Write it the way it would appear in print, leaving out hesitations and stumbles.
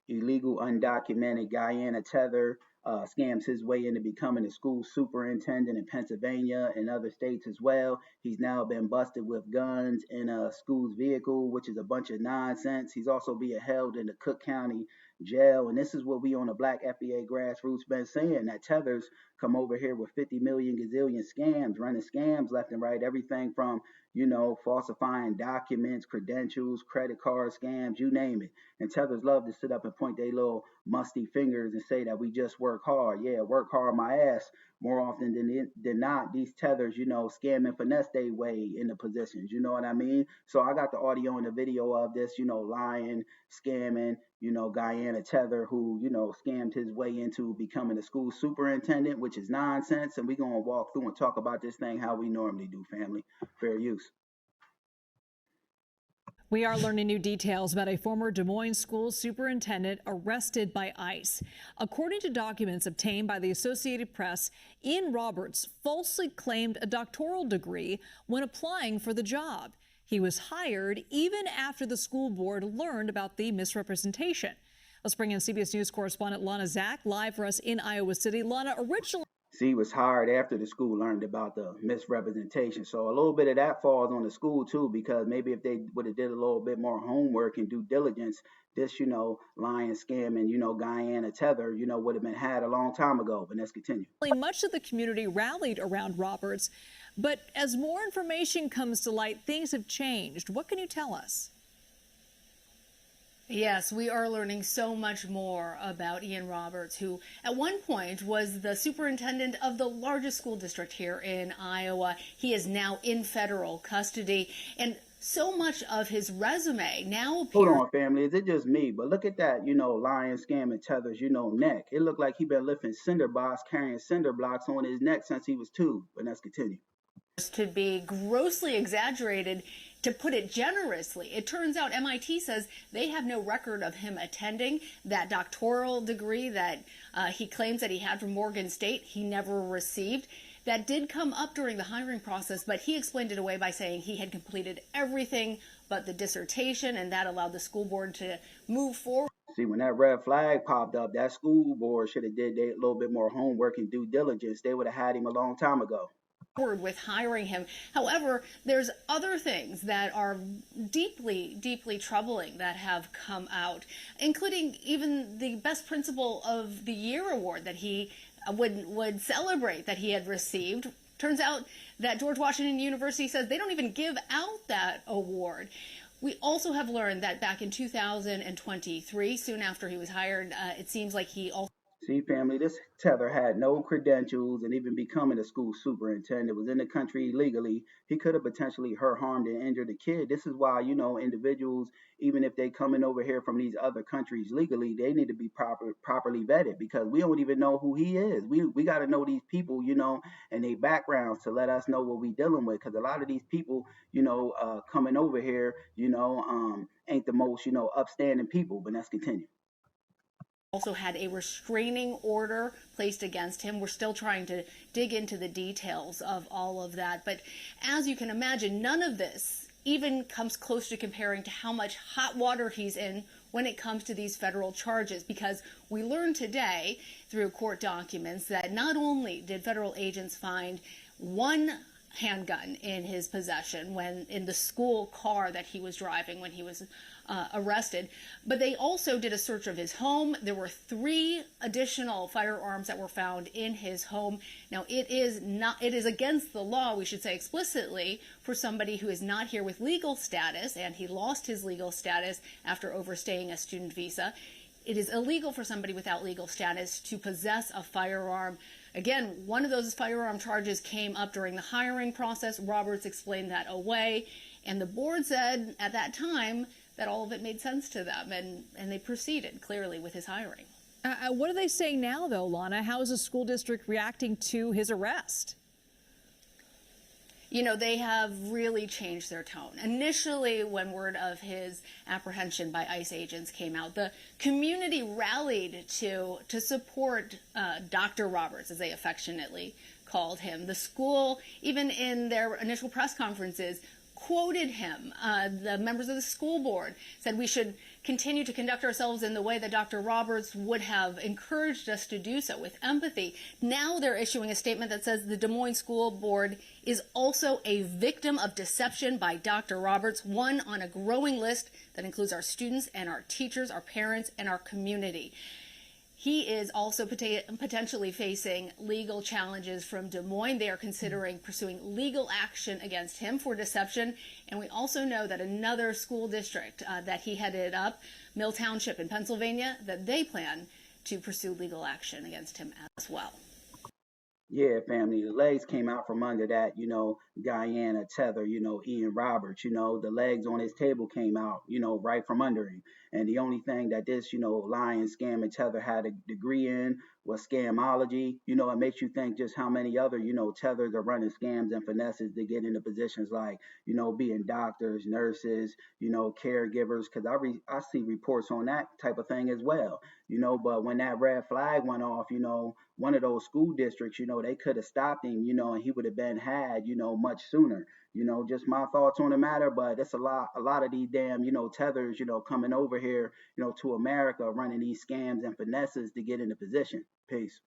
illegal, undocumented Guyana Tether, scams his way into becoming a school superintendent in Pennsylvania and other states as well. He's now been busted with guns in a school's vehicle, which is a bunch of nonsense. He's also being held in the Cook County jail. And this is what we on the Black FBA grassroots been saying, that Tethers come over here with 50 million gazillion scams, running scams left and right, everything from, falsifying documents, credentials, credit card scams, you name it. And Tethers love to sit up and point their little musty fingers and say that we just work hard. Yeah, work hard my ass. More often than not, these Tethers, scam and finesse their way into positions. You know what I mean? So I got the audio and the video of this, lying, scamming, Guyana Tether, who, scammed his way into becoming a school superintendent, which is nonsense. And we're going to walk through and talk about this thing how we normally do, family. Fair use. We are learning new details about a former Des Moines school superintendent arrested by ICE. According to documents obtained by the Associated Press, Ian Roberts falsely claimed a doctoral degree when applying for the job. He was hired even after the school board learned about the misrepresentation. Let's bring in CBS News correspondent Lana Zach live for us in Iowa City. Lana, originally... See, he was hired after the school learned about the misrepresentation. So a little bit of that falls on the school too, because maybe if they would have did a little bit more homework and due diligence, this, lying, scamming, Guyana Tether, would have been had a long time ago. But let's continue. Much of the community rallied around Roberts, but as more information comes to light, things have changed. What can you tell us? Yes, we are learning so much more about Ian Roberts, who at one point was the superintendent of the largest school district here in Iowa. He is now in federal custody, and so much of his resume now appears... Hold on, family. Is it just me? But look at that, lying, scamming Tethers, neck. It looked like he been lifting cinder blocks, carrying cinder blocks on his neck since he was 2. But let's continue. To be grossly exaggerated, to put it generously. It turns out MIT says they have no record of him attending that doctoral degree that he claims that he had from Morgan State. He never received. That did come up during the hiring process, but he explained it away by saying he had completed everything but the dissertation, and that allowed the school board to move forward. See, when that red flag popped up, that school board should have did a little bit more homework and due diligence. They would have had him a long time ago. With hiring him. However, there's other things that are deeply, deeply troubling that have come out, including even the Best Principal of the Year award that he would celebrate that he had received. Turns out that George Washington University says they don't even give out that award. We also have learned that back in 2023, soon after he was hired, it seems like he also... See, family, this Tether had no credentials, and even becoming a school superintendent was in the country illegally. He could have potentially hurt, harmed, and injured a kid. This is why, individuals, even if they coming over here from these other countries legally, they need to be properly vetted, because we don't even know who he is. We got to know these people, and their backgrounds to let us know what we dealing with, because a lot of these people, coming over here, ain't the most, upstanding people. But let's continue. Also had a restraining order placed against him. We're still trying to dig into the details of all of that. But as you can imagine, none of this even comes close to comparing to how much hot water he's in when it comes to these federal charges, because we learned today through court documents that not only did federal agents find one handgun in his possession when in the school car that he was driving when he was arrested, but they also did a search of his home. There were 3 additional firearms that were found in his home. Now, it is against the law, we should say explicitly, for somebody who is not here with legal status, and he lost his legal status after overstaying a student visa. It is illegal for somebody without legal status to possess a firearm. Again, one of those firearm charges came up during the hiring process. Roberts explained that away, and the board said at that time that all of it made sense to them, and they proceeded clearly with his hiring. What are they saying now, though, Lana? How is the school district reacting to his arrest? They have really changed their tone. Initially, when word of his apprehension by ICE agents came out, the community rallied to support Dr. Roberts, as they affectionately called him. The school, even in their initial press conferences, quoted him. The members of the school board said we should continue to conduct ourselves in the way that Dr. Roberts would have encouraged us to do so, with empathy. Now they're issuing a statement that says the Des Moines School Board is also a victim of deception by Dr. Roberts, one on a growing list that includes our students and our teachers, our parents, and our community. He is also potentially facing legal challenges from Des Moines. They are considering pursuing legal action against him for deception. And we also know that another school district that he headed up, Mill Township in Pennsylvania, that they plan to pursue legal action against him as well. Yeah, family. The legs came out from under that, Guyana Tether, Ian Roberts, the legs on his table came out, right from under him. And the only thing that this, lion scam and tether had a degree in was scamology. It makes you think just how many other, tethers are running scams and finesses to get into positions like, being doctors, nurses, caregivers. Cause I see reports on that type of thing as well, but when that red flag went off, one of those school districts, they could have stopped him, and he would have been had, much sooner. Just my thoughts on the matter, but it's a lot of these damn, tethers, coming over here, to America, running these scams and finesses to get into position. Peace.